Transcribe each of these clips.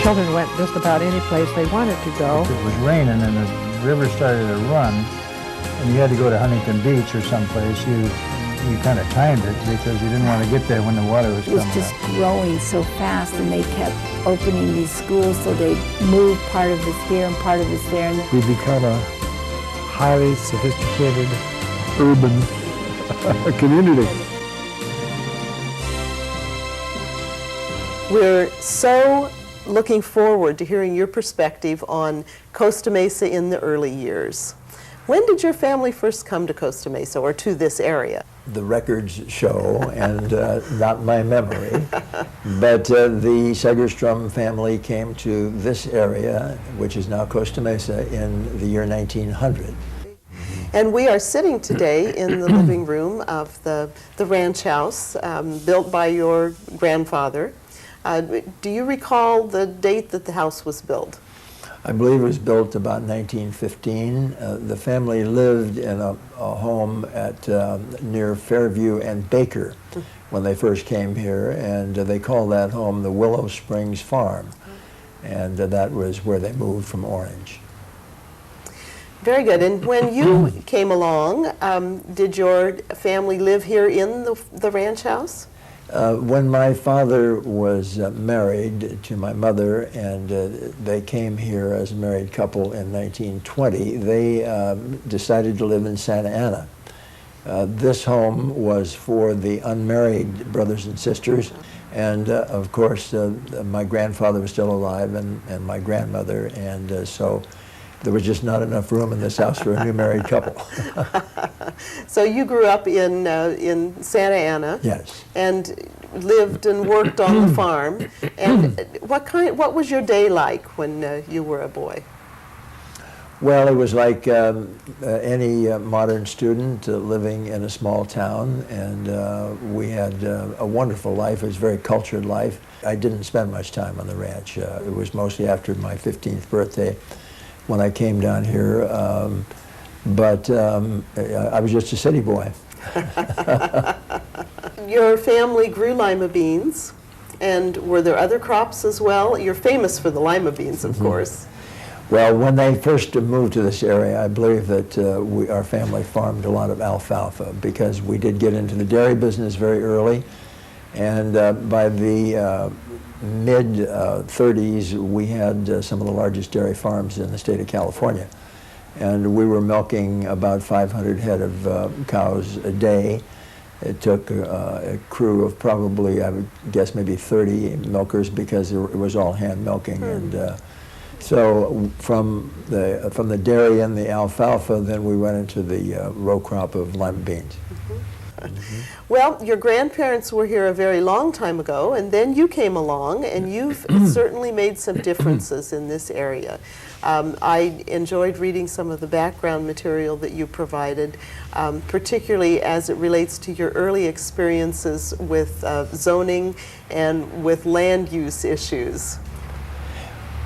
children went just about any place they wanted to go. If it was raining and the river started to run, and you had to go to Huntington Beach or someplace, you kind of timed it because you didn't want to get there when the water was coming up. It was just growing so fast, and they kept opening these schools, so they moved part of this here and part of this there. And we become a highly sophisticated urban community. We're so looking forward to hearing your perspective on Costa Mesa in the early years. When did your family first come to Costa Mesa, or to this area? The records show, and not my memory, but the Segerstrom family came to this area, which is now Costa Mesa, in the year 1900. And we are sitting today in the living room of the ranch house built by your grandfather. Do you recall the date that the house was built? I believe it was built about 1915. The family lived in a home at near Fairview and Baker when they first came here, and they called that home the Willow Springs Farm, and that was where they moved from Orange. Very good. And when you came along, did your family live here in the ranch house? When my father was married to my mother, and they came here as a married couple in 1920, they decided to live in Santa Ana. This home was for the unmarried brothers and sisters, and of course my grandfather was still alive, and my grandmother, and so there was just not enough room in this house for a new married couple. So you grew up in Santa Ana. Yes. And lived and worked on the farm. And what was your day like when you were a boy? Well, it was like any modern student living in a small town, and we had a wonderful life. It was a very cultured life. I didn't spend much time on the ranch. It was mostly after my 15th birthday when I came down here, but I was just a city boy. Your family grew lima beans, and were there other crops as well? You're famous for the lima beans, of course. Well, when they first moved to this area, I believe that our family farmed a lot of alfalfa, because we did get into the dairy business very early, and by the mid-30s, we had some of the largest dairy farms in the state of California. And we were milking about 500 head of cows a day. It took a crew of probably, I would guess, maybe 30 milkers, because it was all hand milking. And so from the dairy and the alfalfa, then we went into the row crop of lima beans. Well, your grandparents were here a very long time ago, and then you came along, and you've certainly made some differences in this area. I enjoyed reading some of the background material that you provided, particularly as it relates to your early experiences with zoning and with land use issues.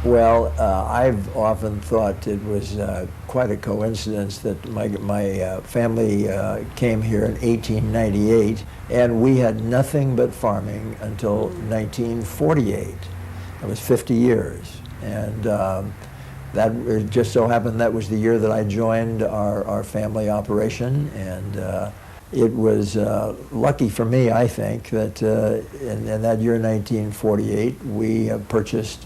Well, I've often thought it was quite a coincidence that my family came here in 1898, and we had nothing but farming until 1948. It was 50 years, and that it just so happened that was the year that I joined our family operation, and it was lucky for me, I think, that in that year, 1948, we purchased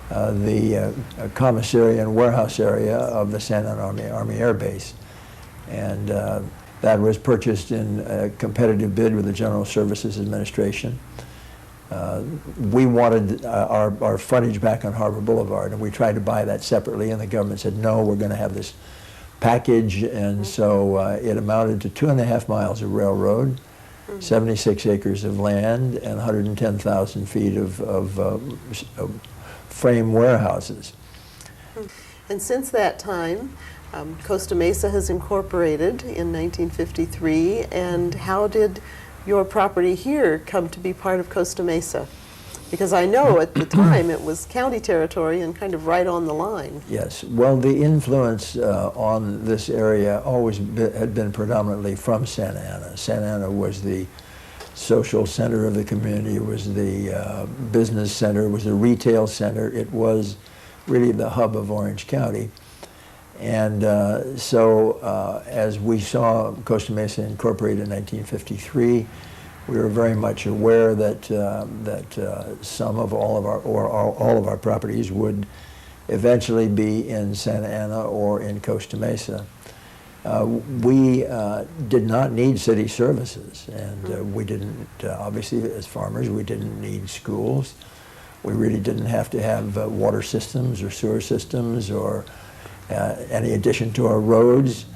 the commissary and warehouse area of the Santa Ana Army Air Base. And that was purchased in a competitive bid with the General Services Administration. We wanted our frontage back on Harbor Boulevard, and we tried to buy that separately, and the government said, no, we're going to have this package. And so it amounted to 2.5 miles of railroad, 76 acres of land, and 110,000 feet of frame warehouses. And since that time, Costa Mesa has incorporated in 1953, and how did your property here come to be part of Costa Mesa? Because I know at the time it was county territory and kind of right on the line. Yes, well, the influence on this area always had been predominantly from Santa Ana. Santa Ana was the social center of the community. It was the business center. It was the retail center. It was really the hub of Orange County. And as we saw Costa Mesa incorporated in 1953, we were very much aware that some of all of our properties would eventually be in Santa Ana or in Costa Mesa. We did not need city services, and we didn't, obviously as farmers, we didn't need schools. We really didn't have to have water systems or sewer systems or any addition to our roads.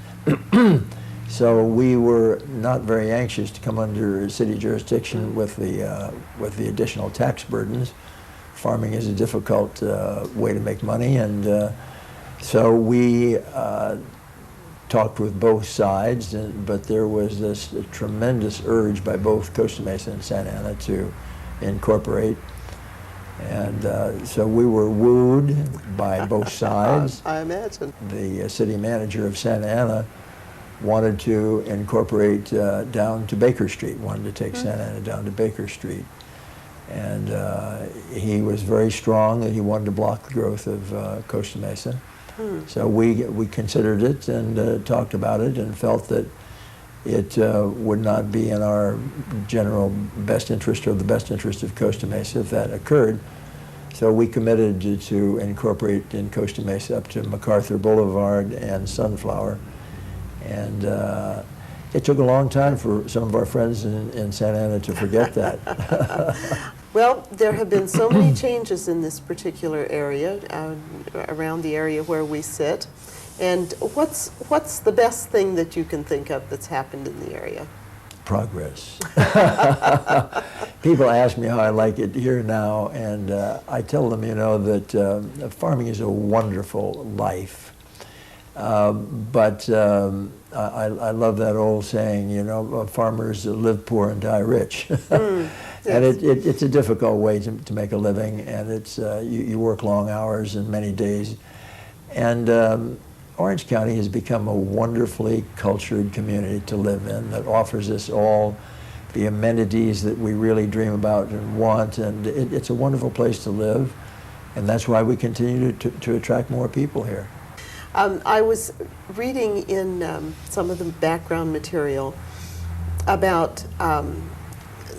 So we were not very anxious to come under city jurisdiction with the additional tax burdens. Farming is a difficult way to make money, and so we talked with both sides, but there was this tremendous urge by both Costa Mesa and Santa Ana to incorporate. And so we were wooed by both sides. I imagine. The city manager of Santa Ana wanted to incorporate down to Baker Street, wanted to take Santa Ana down to Baker Street. And he was very strong that he wanted to block the growth of Costa Mesa. So we considered it and talked about it and felt that it would not be in our general best interest or the best interest of Costa Mesa if that occurred. So we committed to incorporate in Costa Mesa up to MacArthur Boulevard and Sunflower. And it took a long time for some of our friends in Santa Ana to forget that. Well, there have been so many changes in this particular area, around the area where we sit. And what's the best thing that you can think of that's happened in the area? Progress. People ask me how I like it here now, and I tell them, that farming is a wonderful life. But I love that old saying, farmers live poor and die rich. Yes. And it's a difficult way to make a living, and it's you work long hours and many days. And Orange County has become a wonderfully cultured community to live in that offers us all the amenities that we really dream about and want, and it's a wonderful place to live, and that's why we continue to attract more people here. I was reading in some of the background material about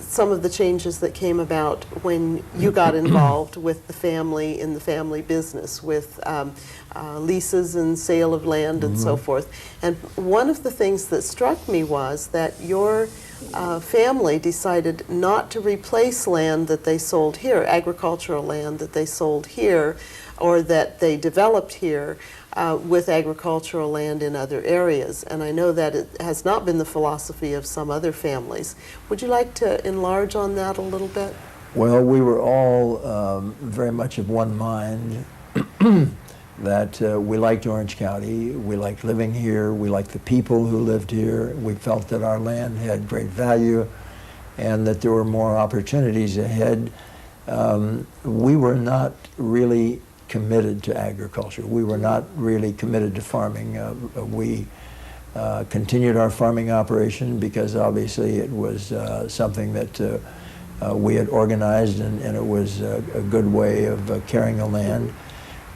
some of the changes that came about when you got involved with the family in the family business, with leases and sale of land and so forth. And one of the things that struck me was that your family decided not to replace land that they sold here, agricultural land that they sold here or that they developed here, with agricultural land in other areas. And I know that it has not been the philosophy of some other families. Would you like to enlarge on that a little bit? Well, we were all very much of one mind that we liked Orange County, we liked living here, we liked the people who lived here, we felt that our land had great value and that there were more opportunities ahead. We were not really committed to agriculture. We were not really committed to farming. We continued our farming operation because obviously it was something that we had organized, and it was a good way of carrying the land.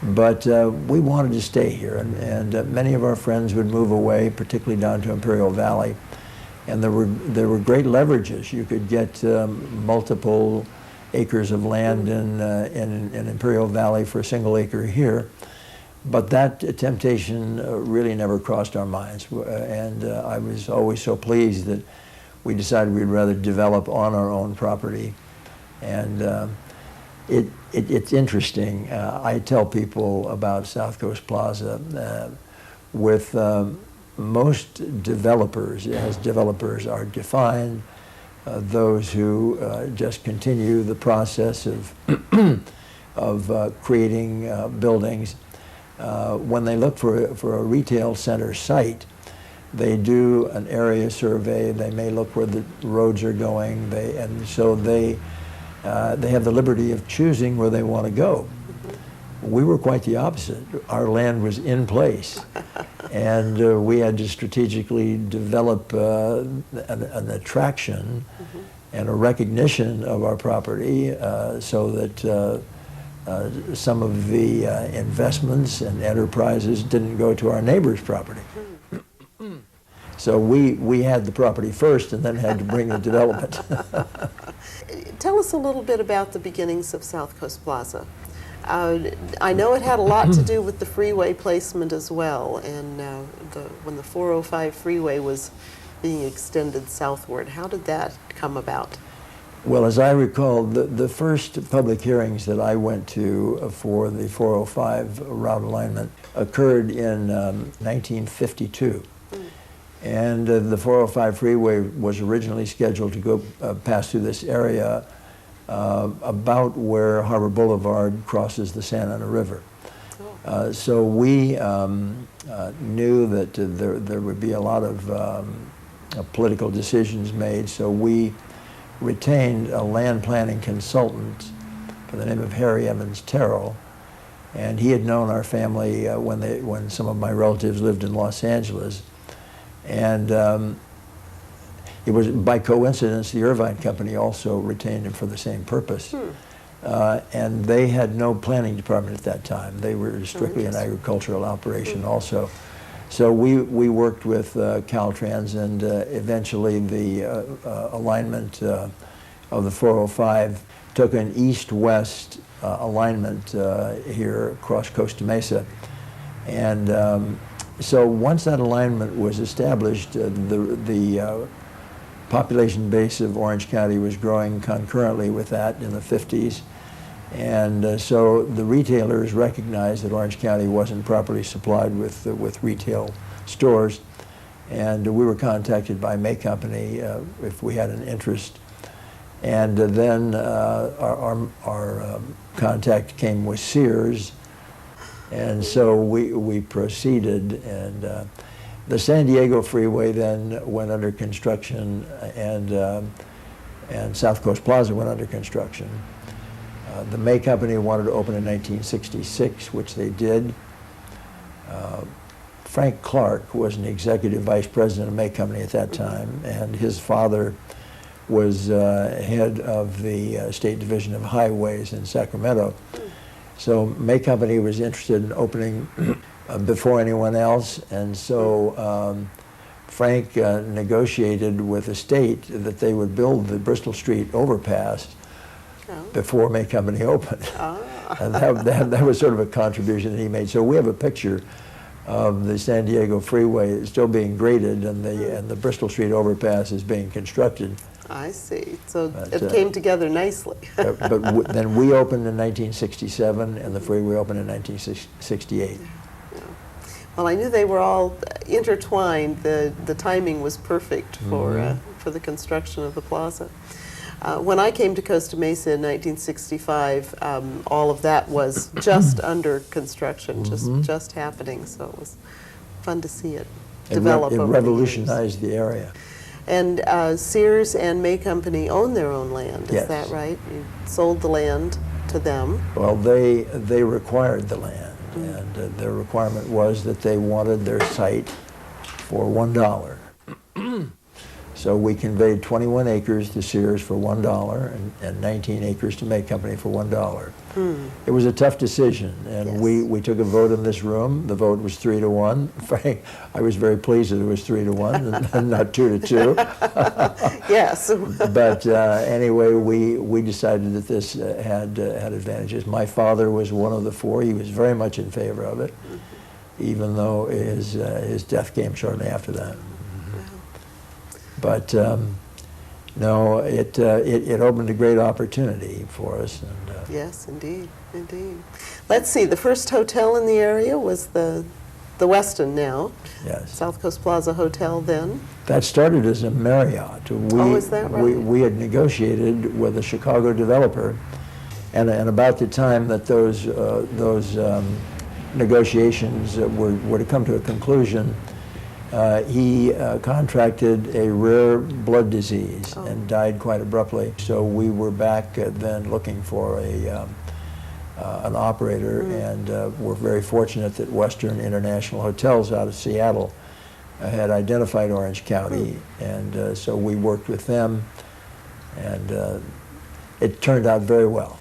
But we wanted to stay here, and many of our friends would move away, particularly down to Imperial Valley, and there were great leverages. You could get multiple acres of land in Imperial Valley for a single acre here, but that temptation really never crossed our minds, and I was always so pleased that we decided we'd rather develop on our own property. And it's interesting. I tell people about South Coast Plaza. With most developers, as developers are defined, those who just continue the process of creating buildings. When they look for a retail center site, they do an area survey. They may look where the roads are going, and so they have the liberty of choosing where they want to go. We were quite the opposite. Our land was in place, and we had to strategically develop an attraction and a recognition of our property so that some of the investments and enterprises didn't go to our neighbor's property. So we had the property first and then had to bring the development. Tell us a little bit about the beginnings of South Coast Plaza. I know it had a lot to do with the freeway placement as well, and when the 405 freeway was being extended southward. How did that come about? Well, as I recall, the first public hearings that I went to for the 405 route alignment occurred in 1952. And the 405 freeway was originally scheduled to go pass through this area about where Harbor Boulevard crosses the Santa Ana River. So we knew that there would be a lot of political decisions made, so we retained a land planning consultant by the name of Harry Evans Terrell, and he had known our family when some of my relatives lived in Los Angeles. And it was by coincidence the Irvine Company also retained him for the same purpose. And they had no planning department at that time. They were strictly an agricultural operation also. So we worked with Caltrans, and eventually the alignment of the 405 took an east-west alignment here across Costa Mesa. And so once that alignment was established, the population base of Orange County was growing concurrently with that in the 50s. And so the retailers recognized that Orange County wasn't properly supplied with retail stores. And we were contacted by May Company if we had an interest. And then our contact came with Sears. And so we proceeded, and the San Diego Freeway then went under construction, and South Coast Plaza went under construction. The May Company wanted to open in 1966, which they did. Frank Clark was an executive vice president of May Company at that time, and his father was head of the State Division of Highways in Sacramento. So May Company was interested in opening before anyone else, and so Frank negotiated with the state that they would build the Bristol Street overpass before May Company opened. And that was sort of a contribution that he made. So we have a picture of the San Diego Freeway still being graded, and the Bristol Street overpass is being constructed. I see. So it came together nicely. But then we opened in 1967, and the freeway opened in 1968. Yeah. Well, I knew they were all intertwined. The timing was perfect for the construction of the plaza. When I came to Costa Mesa in 1965, all of that was just under construction, just happening. So it was fun to see it develop. It revolutionized the area. And Sears and May Company own their own land, is that right? You sold the land to them. Well, they required the land, and their requirement was that they wanted their site for $1. So we conveyed 21 acres to Sears for $1 and 19 acres to May Company for $1. It was a tough decision, and we took a vote in this room. The vote was 3-1. Frank, I was very pleased that it was 3-1 and not 2-2. Yes. But anyway, we decided that this had advantages. My father was one of the four. He was very much in favor of it, even though his death came shortly after that. But no, it opened a great opportunity for us. And, yes, indeed, indeed. Let's see. The first hotel in the area was the Westin now. Yes. South Coast Plaza Hotel then. That started as a Marriott. Is that right? We had negotiated with a Chicago developer, and about the time that those negotiations were to come to a conclusion, he contracted a rare blood disease and died quite abruptly. So we were back then looking for an operator, and we're very fortunate that Western International Hotels out of Seattle had identified Orange County, and so we worked with them. And it turned out very well.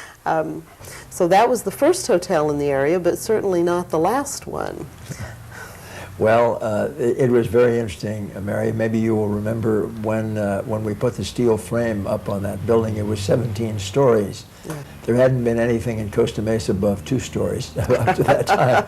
So that was the first hotel in the area, but certainly not the last one. Well, it was very interesting, Mary. Maybe you will remember when we put the steel frame up on that building, it was 17 stories. Yeah. There hadn't been anything in Costa Mesa above 2 stories up to that time.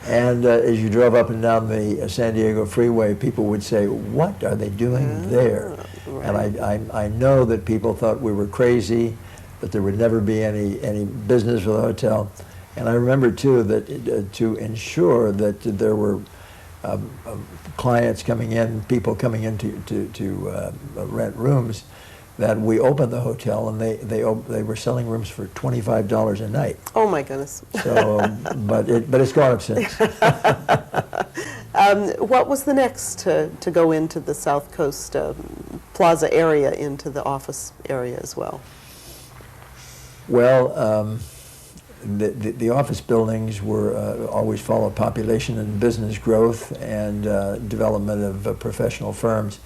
And as you drove up and down the San Diego freeway, people would say, "What are they doing there?" Right. And I know that people thought we were crazy, that there would never be any business with the hotel. And I remember, too, that to ensure that there were clients coming in, people coming in to rent rooms, that we opened the hotel and they were selling rooms for $25 a night. Oh my goodness. So, but it's gone up since. What was the next to go into the South Coast Plaza area, into the office area as well? Well, the office buildings were always follow population and business growth and development of professional firms.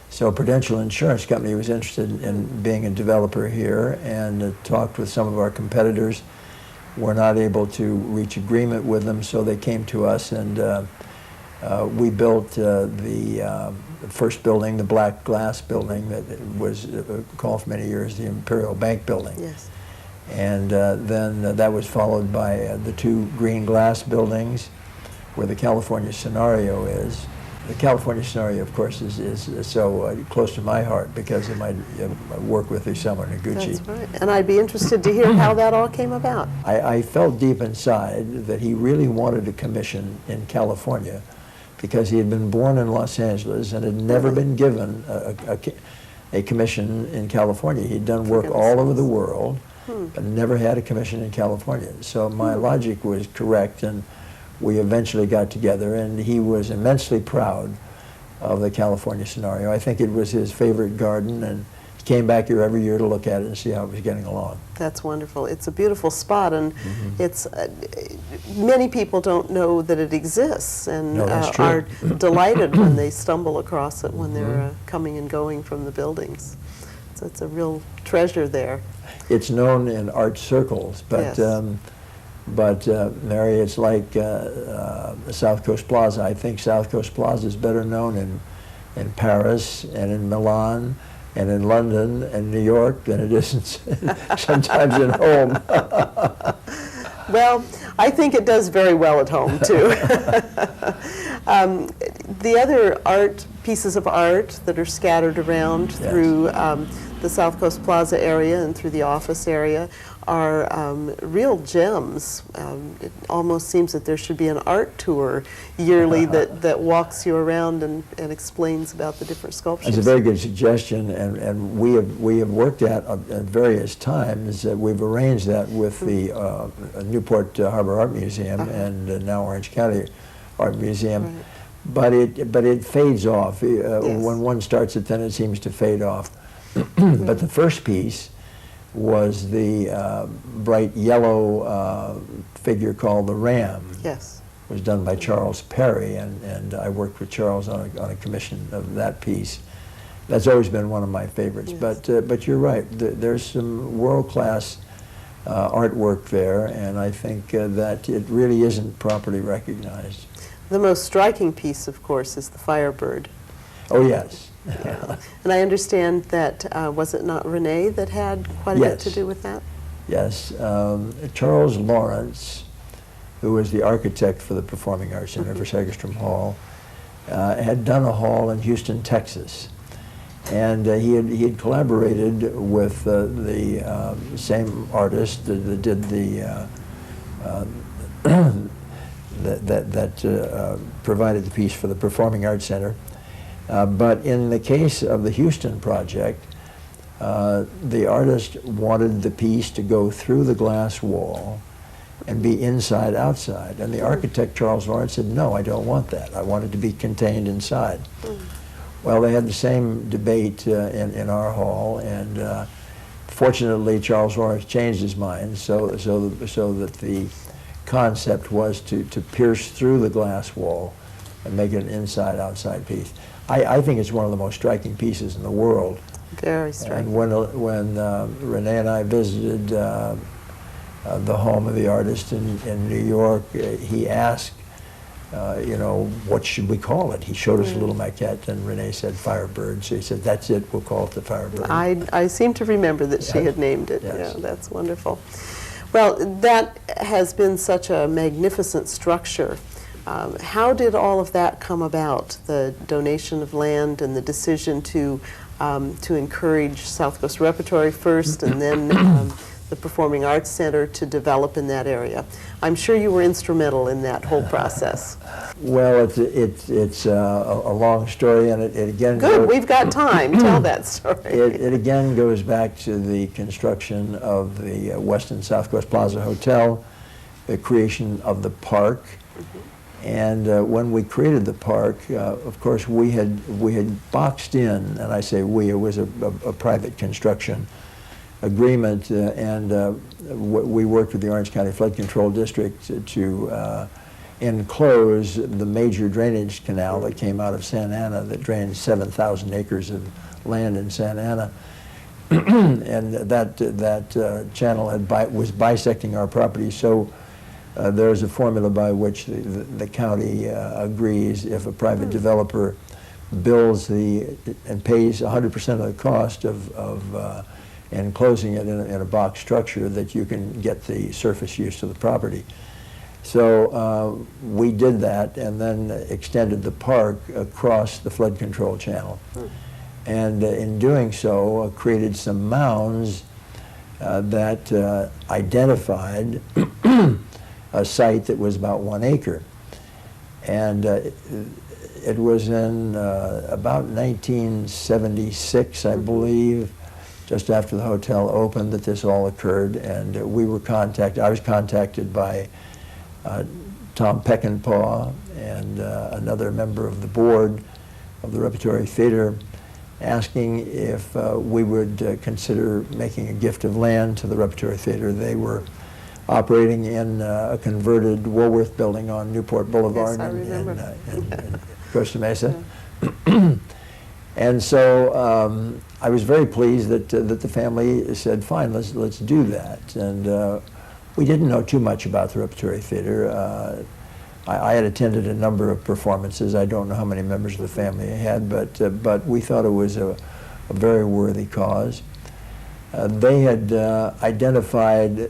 So Prudential Insurance Company was interested in being a developer here and talked with some of our competitors. We're not able to reach agreement with them, so they came to us, and we built the first building, the black glass building that was called for many years the Imperial Bank Building. Yes. And then that was followed by the 2 green glass buildings where the California scenario is. The California scenario, of course, is so close to my heart because of my work with Isamu Noguchi. That's right. And I'd be interested to hear how that all came about. I felt deep inside that he really wanted a commission in California because he had been born in Los Angeles and had never been given a commission in California. He'd done work all over the world, but never had a commission in California. So my logic was correct, and we eventually got together, and he was immensely proud of the California scenario. I think it was his favorite garden, and he came back here every year to look at it and see how it was getting along. That's wonderful. It's a beautiful spot, and it's many people don't know that it exists, and No, that's true. are delighted when they stumble across it when they're coming and going from the buildings. So it's a real treasure there. It's known in art circles, but Yes. Mary, it's like South Coast Plaza. I think South Coast Plaza is better known in Paris and in Milan and in London and New York than it is sometimes in home. Well, I think it does very well at home, too. The other pieces of art that are scattered around Yes. through the South Coast Plaza area and through the office area are real gems. It almost seems that there should be an art tour yearly that walks you around and explains about the different sculptures. That's a very good suggestion, and we have worked at various times. We've arranged that with the Newport Harbor Art Museum and now Orange County Art Museum. Right. But it fades off. Yes. When one starts it, then it seems to fade off. But the first piece was the bright yellow figure called the Ram. Yes. It was done by Charles Perry, and I worked with Charles on a commission of that piece. That's always been one of my favorites. Yes. But you're right. There's some world-class artwork there, and I think that it really isn't properly recognized. The most striking piece, of course, is the Firebird. Oh, yes. And I understand that, was it not Renee that had quite a bit to do with that? Yes. Charles Lawrence, who was the architect for the Performing Arts Center for Segerstrom Hall, had done a hall in Houston, Texas. And he had collaborated with the same artist that did the that provided the piece for the Performing Arts Center. But in the case of the Houston project, the artist wanted the piece to go through the glass wall and be inside outside. And the architect, Charles Lawrence, said, no, I don't want that. I want it to be contained inside. Well, they had the same debate in our hall, and fortunately Charles Lawrence changed his mind so that the concept was to pierce through the glass wall and make it an inside-outside piece. I think it's one of the most striking pieces in the world. Very striking. And when Renee and I visited the home of the artist in New York, he asked, you know, what should we call it? He showed us a little maquette, and Renee said Firebird. So he said, that's it, we'll call it the Firebird. I seem to remember that she had named it. Yes. Yeah, that's wonderful. Well, that has been such a magnificent structure. How did all of that come about, the donation of land and the decision to encourage South Coast Repertory first and then the Performing Arts Center to develop in that area? I'm sure you were instrumental in that whole process. Well, it's a long story, and it again Good, we've got time. Tell that story. It again goes back to the construction of the Westin South Coast Plaza Hotel, the creation of the park. And when we created the park, of course, we had boxed in, and I say we, it was a private construction agreement, and we worked with the Orange County Flood Control District to enclose the major drainage canal that came out of Santa Ana that drained 7,000 acres of land in Santa Ana. And that channel was bisecting our property, so there's a formula by which the county agrees if a private developer builds and pays 100% of the cost of enclosing it in a box structure, that you can get the surface use of the property. So we did that and then extended the park across the flood control channel. And in doing so, created some mounds that identified a site that was about 1 acre. And it was in about 1976, I believe, just after the hotel opened, that this all occurred. And we were I was contacted by Tom Peckinpah and another member of the board of the Repertory Theater, asking if we would consider making a gift of land to the Repertory Theater. They were operating in a converted Woolworth building on Newport Boulevard in Costa Mesa. And so I was very pleased that the family said, fine, let's do that. And we didn't know too much about the Repertory Theater. I had attended a number of performances. I don't know how many members of the family I had, but we thought it was a very worthy cause. They had identified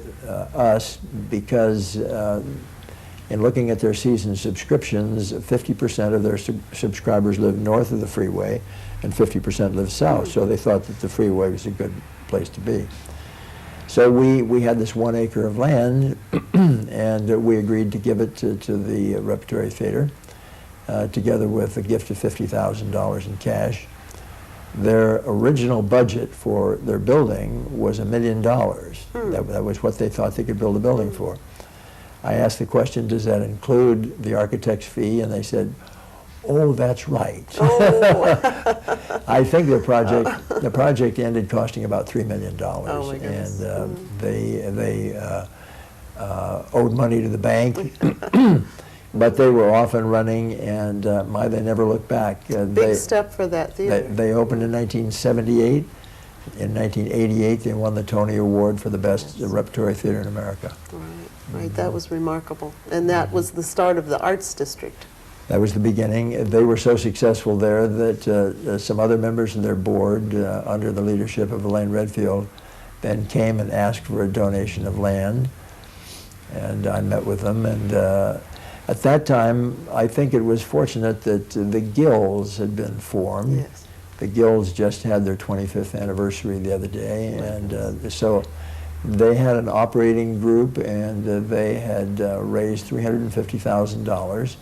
us because in looking at their season subscriptions, 50% of their subscribers live north of the freeway and 50% live south, so they thought that the freeway was a good place to be. So we had this 1 acre of land, and we agreed to give it to the Repertory Theater, together with a gift of $50,000 in cash. Their original budget for their building was $1 million. That was what they thought they could build a building for. I asked the question, does that include the architect's fee? And they said, oh, that's right. Oh. I think the project ended costing about $3 million. Oh my goodness. And they owed money to the bank. But they were off and running, and they never looked back. Big step for that theater. They opened in 1978. In 1988, they won the Tony Award for the best repertory theater in America. Right, that was remarkable. And that was the start of the Arts District. That was the beginning. They were so successful there that some other members of their board, under the leadership of Elaine Redfield, then came and asked for a donation of land. And I met with them, and at that time, I think it was fortunate that the guilds had been formed. Yes. The guilds just had their 25th anniversary the other day, and so they had an operating group, and they had raised $350,000,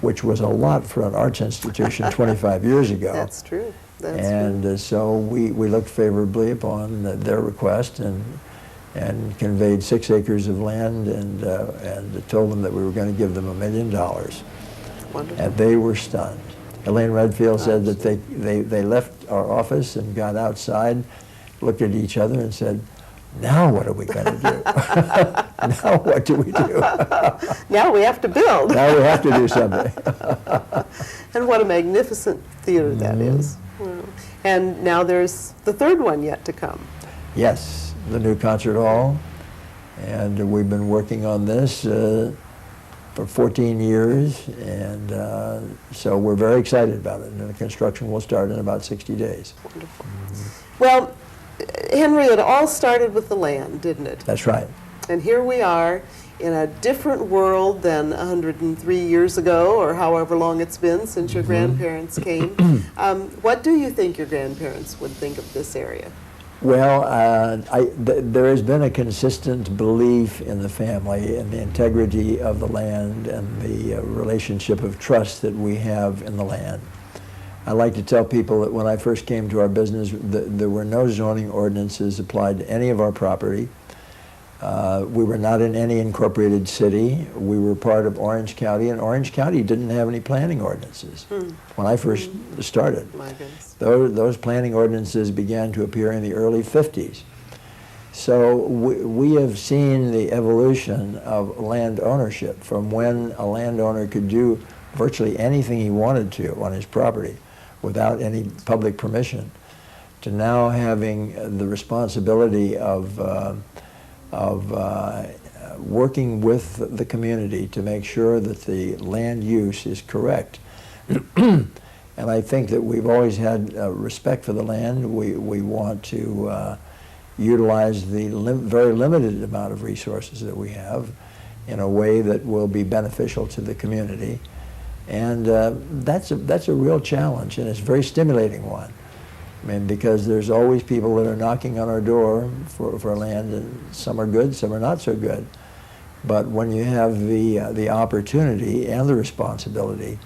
which was a lot for an arts institution 25 years ago. That's true. That's true. So we looked favorably upon their request and conveyed 6 acres of land and told them that we were going to give them $1 million. Wonderful. And they were stunned. Elaine Redfield said that they left our office and got outside, looked at each other and said, now what are we going to do? Now what do we do? Now we have to build. Now we have to do something. And what a magnificent theater that is. Wow. And now there's the third one yet to come. Yes, the new concert hall, and we've been working on this for 14 years, and so we're very excited about it, and the construction will start in about 60 days. Wonderful. Well, Henry, it all started with the land, didn't it? That's right. And here we are in a different world than 103 years ago, or however long it's been since your grandparents came. What do you think your grandparents would think of this area? Well, there has been a consistent belief in the family in the integrity of the land and the relationship of trust that we have in the land. I like to tell people that when I first came to our business, there were no zoning ordinances applied to any of our property. We were not in any incorporated city. We were part of Orange County, and Orange County didn't have any planning ordinances when I first started. My goodness. Those planning ordinances began to appear in the early 50s. So we have seen the evolution of land ownership from when a landowner could do virtually anything he wanted to on his property without any public permission, to now having the responsibility of working with the community to make sure that the land use is correct. And I think that we've always had respect for the land. We want to utilize the very limited amount of resources that we have in a way that will be beneficial to the community. And that's a real challenge, and it's a very stimulating one. I mean, because there's always people that are knocking on our door for land, and some are good, some are not so good. But when you have the opportunity and the responsibility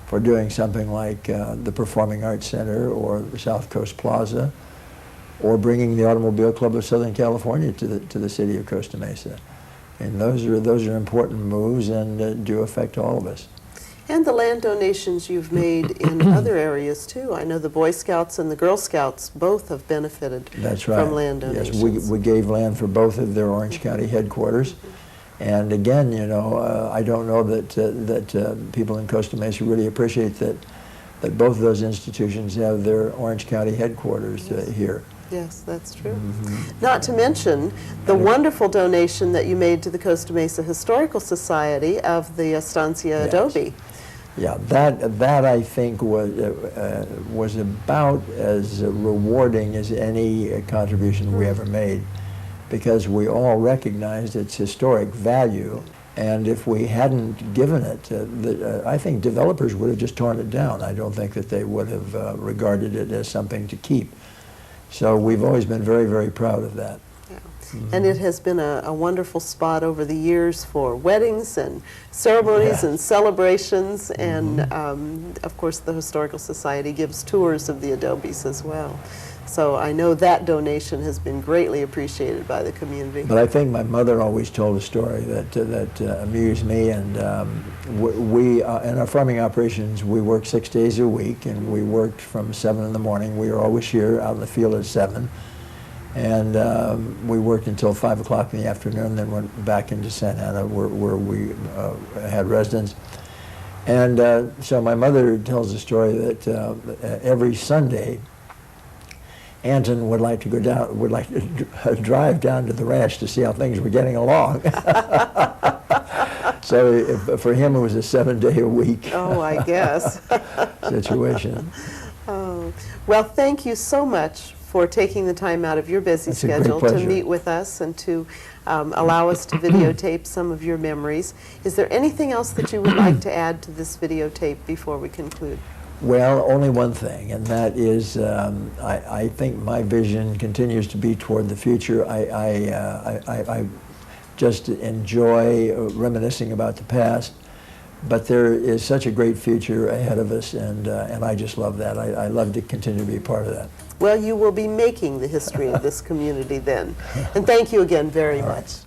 for doing something like the Performing Arts Center or the South Coast Plaza, or bringing the Automobile Club of Southern California to the city of Costa Mesa, and those are important moves, and do affect all of us. And the land donations you've made in other areas too. I know the Boy Scouts and the Girl Scouts both have benefited That's right. from land donations. Yes, we gave land for both of their Orange County headquarters. And again, you know, I don't know that people in Costa Mesa really appreciate that both of those institutions have their Orange County headquarters here. Yes, that's true. Not to mention the wonderful donation that you made to the Costa Mesa Historical Society of the Estancia Adobe. Yeah, that I think was about as rewarding as any contribution we ever made, because we all recognized its historic value, and if we hadn't given it, I think developers would have just torn it down. I don't think that they would have regarded it as something to keep. So we've always been very, very proud of that. And it has been a wonderful spot over the years for weddings and ceremonies and celebrations, and of course the Historical Society gives tours of the adobes as well. So I know that donation has been greatly appreciated by the community. But I think my mother always told a story that amused me, and we in our farming operations, we worked 6 days a week, and we worked from 7 in the morning. We were always here out in the field at 7. And we worked until 5 o'clock in the afternoon, then went back into Santa Ana where we had residence. And so my mother tells a story that every Sunday, Anton would like to go down, would like to drive down to the ranch to see how things were getting along. So for him, it was a 7-day-a-week I guess. situation. Oh. Well, thank you so much for taking the time out of your busy It's a great schedule to pleasure. meet with us and to allow us to videotape some of your memories. Is there anything else that you would like to add to this videotape before we conclude? Well, only one thing, and that is I think my vision continues to be toward the future. I just enjoy reminiscing about the past, but there is such a great future ahead of us, and I just love that. I love to continue to be part of that. Well, you will be making the history of this community then. And thank you again very much.